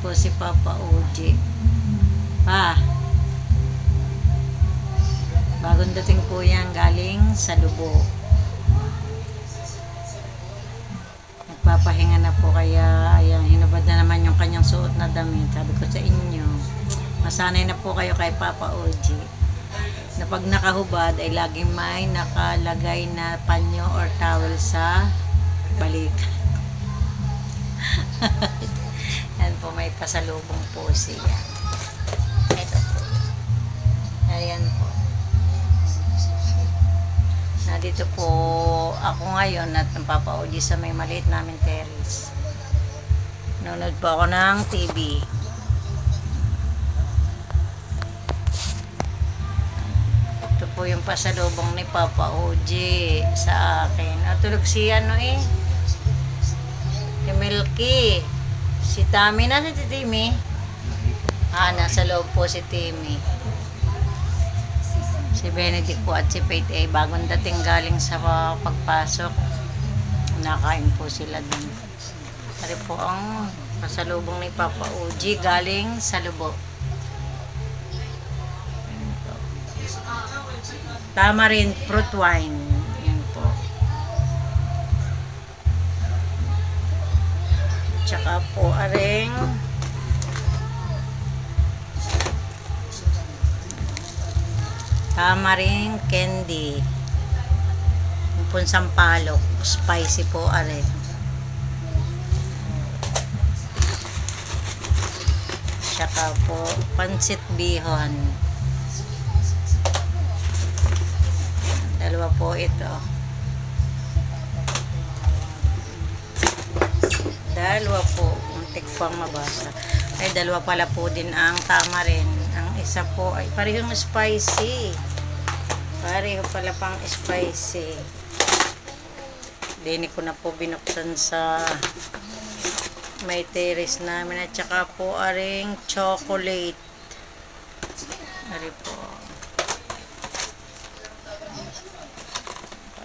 po si Papa Oji. Bagong dating po yan galing sa Lubo. Nagpapahinga na po, kaya ayan, hinubad na naman yung kanyang suot na damit. Sabi ko sa inyo, masanay na po kayo kay Papa Oji na pag nakahubad ay laging may nakalagay na panyo or towel sa balik. Yan po, may pasalubong po siya. Ito po. Ayan po. Nandito po ako ngayon at ng Papa Oji sa may maliit namin terrace. Nanonood po ako ng TV. Ito po yung pasalubong ni Papa Oji sa akin. Natulog si si Milky. Si Tami na, si Timmy. Nasa loob po si Timmy. Si Benedict po at si Faith ay bagong dating galing sa pagpasok. Nakain po sila dun. Ari po ang pasalubong ni Papa Oji galing sa Lubo. Tamarind fruit wine. Yan po. Tsaka po aring tamarind candy. Yung po sampalok. Spicy po aring. Tsaka po pansit bihon. Dalawa po ito. Dalawa po. Muntik pang mabasa. Ay, dalawa pala po din ang tamarind. Ang isa po ay parehong spicy. Pareho pala pang spicy. Dini ko na po binuksan sa may terrace namin. At saka po aring chocolate. Ari po.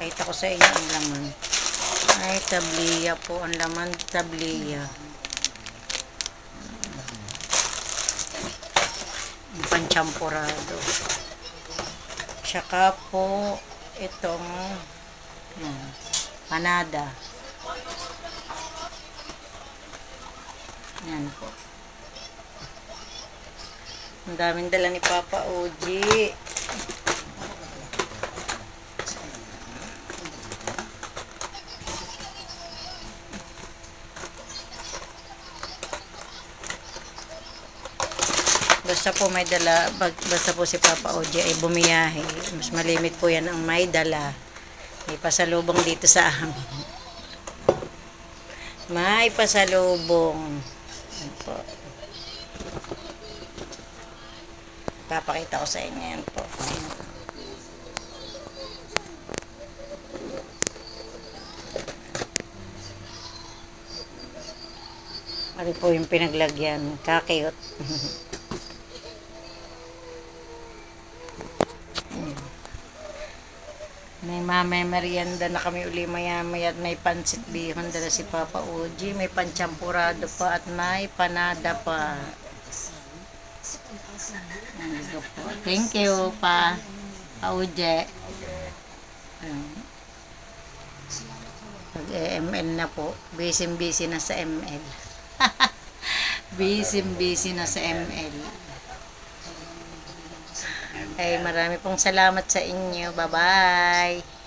Pakita ko sa inyo ang laman. Ay, tabliya po. Ang laman, tabliya. Panchampurado. Tsaka po itong panada. Yan po. Ang daming dala ni Papa Oji. Basta po may dala, basta po si Papa Oji ay bumiyahe. Mas malimit po yan ang may dala. May pasalubong dito sa amin. May pasalubong. Yan po. Papakita ko sa inyo yan po. Ari po yung pinaglagyan. Kakiyot. May merienda na kami uli maya-maya at may pansit bihon dala si Papa Oji, may panchampurado pa at may panada pa. Thank you pa Oji. Pag-ML na po, busy na sa ML. busy na sa ML. Ay, marami pong salamat sa inyo. Bye-bye.